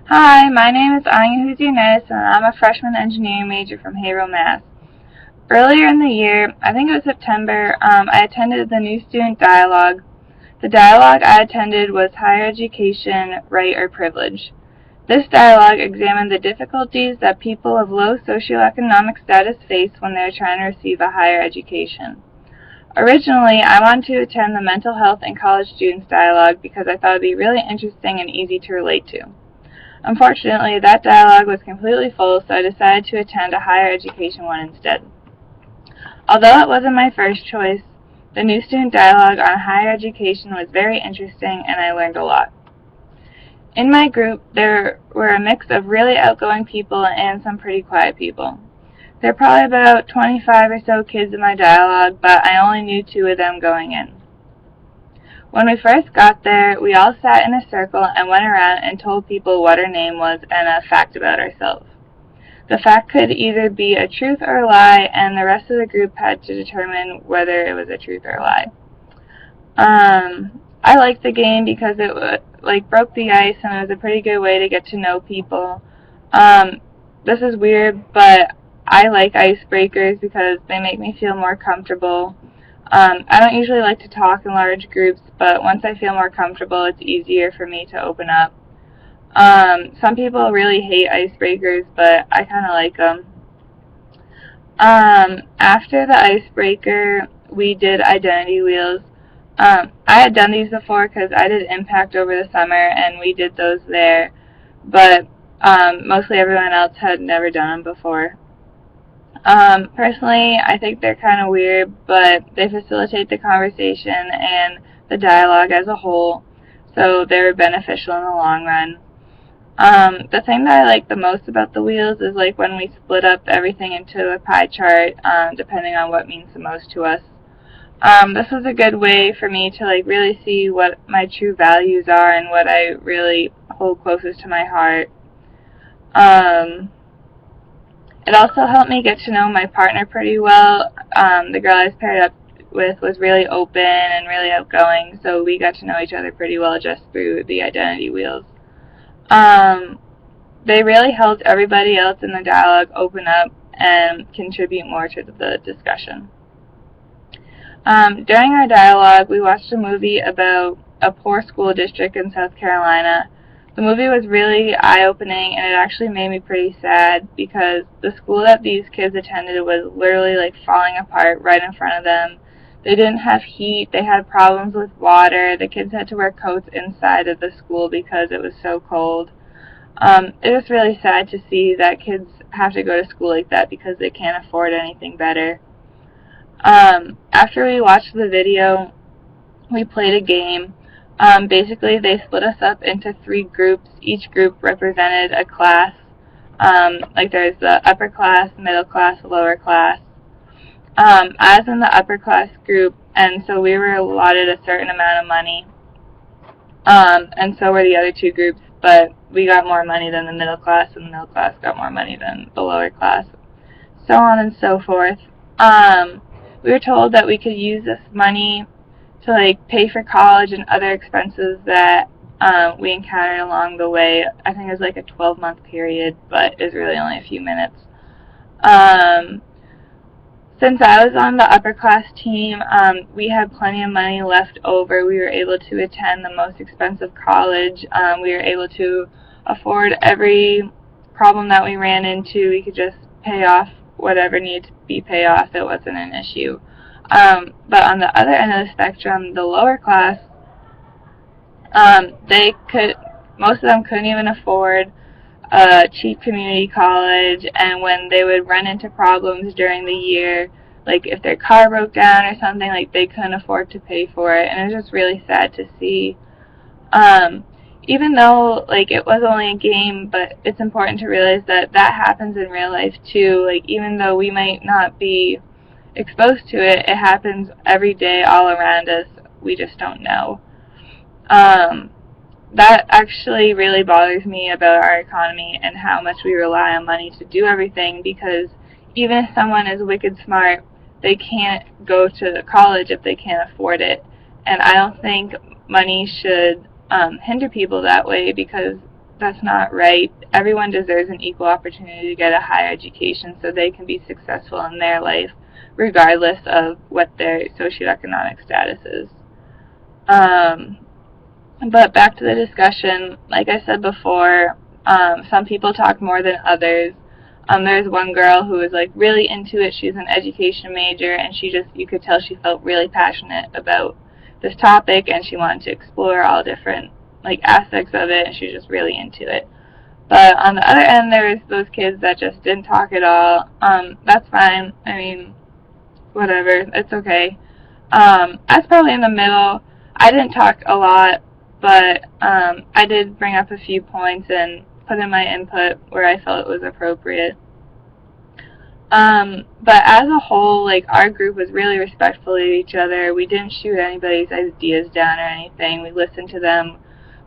Hi, my name is Anya Housianitis, and I'm a freshman engineering major from Haverhill, Mass. Earlier in the year, I think it was September, I attended the New Student Dialogue. The dialogue I attended was Higher Education, Right or Privilege. This dialogue examined the difficulties that people of low socioeconomic status face when they are trying to receive a higher education. Originally, I wanted to attend the Mental Health and College Students Dialogue because I thought it would be really interesting and easy to relate to. Unfortunately, that dialogue was completely full, so I decided to attend a higher education one instead. Although it wasn't my first choice, the New Student Dialogue on higher education was very interesting and I learned a lot. In my group, there were a mix of really outgoing people and some pretty quiet people. There were probably about 25 or so kids in my dialogue, but I only knew 2 of them going in. When we first got there, we all sat in a circle and went around and told people what our name was and a fact about ourselves. The fact could either be a truth or a lie, and the rest of the group had to determine whether it was a truth or a lie. I liked the game because it broke the ice and it was a pretty good way to get to know people. This is weird, but I like icebreakers because they make me feel more comfortable. I don't usually like to talk in large groups, but once I feel more comfortable, it's easier for me to open up. Some people really hate icebreakers, but I kind of like them. After the icebreaker, we did identity wheels. I had done these before because I did Impact over the summer, and we did those there, but mostly everyone else had never done them before. Personally, I think they're kind of weird, but they facilitate the conversation and the dialogue as a whole, so they're beneficial in the long run. The thing that I like the most about the wheels is like when we split up everything into a pie chart, depending on what means the most to us. This was a good way for me to like really see what my true values are and what I really hold closest to my heart. It also helped me get to know my partner pretty well. The girl I was paired up with was really open and really outgoing, so we got to know each other pretty well just through the identity wheels. They really helped everybody else in the dialogue open up and contribute more to the discussion. During our dialogue, we watched a movie about a poor school district in South Carolina. The movie was really eye-opening, and it actually made me pretty sad because the school that these kids attended was literally like falling apart right in front of them. They didn't have heat, they had problems with water, the kids had to wear coats inside of the school because it was so cold. It was really sad to see that kids have to go to school like that because they can't afford anything better. After we watched the video, we played a game. Basically, they split us up into 3 groups. Each group represented a class. Like there's the upper class, middle class, lower class. I was in the upper class group, and so we were allotted a certain amount of money. And so were the other 2 groups, but we got more money than the middle class, and the middle class got more money than the lower class. So on and so forth. We were told that we could use this money to like pay for college and other expenses that we encountered along the way. I think it was like a 12-month period, but it was really only a few minutes. Since I was on the upper class team, we had plenty of money left over. We were able to attend the most expensive college. We were able to afford every problem that we ran into. We could just pay off whatever needed to be paid off. It wasn't an issue. But on the other end of the spectrum, the lower class, most of them couldn't even afford a cheap community college, and when they would run into problems during the year, like if their car broke down or something, like they couldn't afford to pay for it, and it was just really sad to see. Even though like it was only a game, but it's important to realize that that happens in real life too. Like even though we might not be exposed to it, it happens every day all around us. We just don't know. That actually really bothers me about our economy and how much we rely on money to do everything, because even if someone is wicked smart, they can't go to college if they can't afford it. And I don't think money should hinder people that way, because that's not right. Everyone deserves an equal opportunity to get a higher education so they can be successful in their life, regardless of what their socioeconomic status is. But back to the discussion, like I said before, some people talk more than others. There's one girl who was like really into it. She's an education major, and you could tell she felt really passionate about this topic, and she wanted to explore all different like aspects of it, and she was just really into it. But on the other end, there's those kids that just didn't talk at all. That's fine. I mean, whatever. It's okay. I was probably in the middle. I didn't talk a lot, but I did bring up a few points and put in my input where I felt it was appropriate. But as a whole, like, our group was really respectful of each other. We didn't shoot anybody's ideas down or anything. We listened to them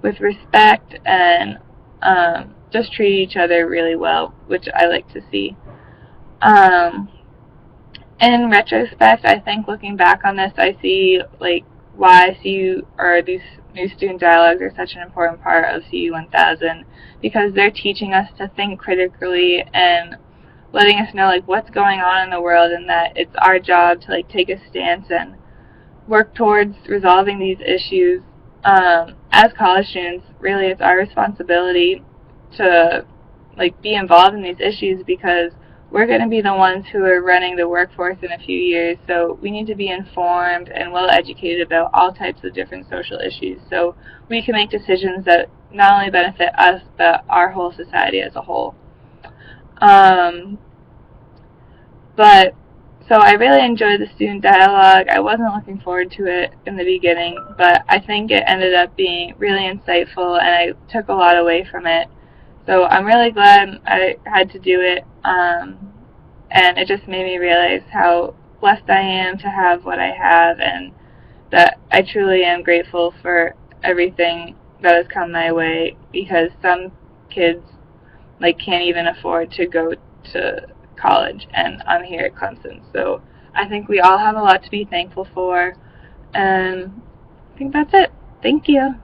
with respect and just treated each other really well, which I like to see. In retrospect, I think looking back on this, I see like why CU or these new student dialogues are such an important part of CU 1000, because they're teaching us to think critically and letting us know like what's going on in the world, and that it's our job to like take a stance and work towards resolving these issues. As college students, really it's our responsibility to like be involved in these issues, because we're going to be the ones who are running the workforce in a few years, so we need to be informed and well educated about all types of different social issues so we can make decisions that not only benefit us but our whole society as a whole. So I really enjoyed the student dialogue. I wasn't looking forward to it in the beginning, but I think it ended up being really insightful and I took a lot away from it. So I'm really glad I had to do it, and it just made me realize how blessed I am to have what I have, and that I truly am grateful for everything that has come my way, because some kids like can't even afford to go to college, and I'm here at Clemson. So I think we all have a lot to be thankful for, and I think that's it. Thank you.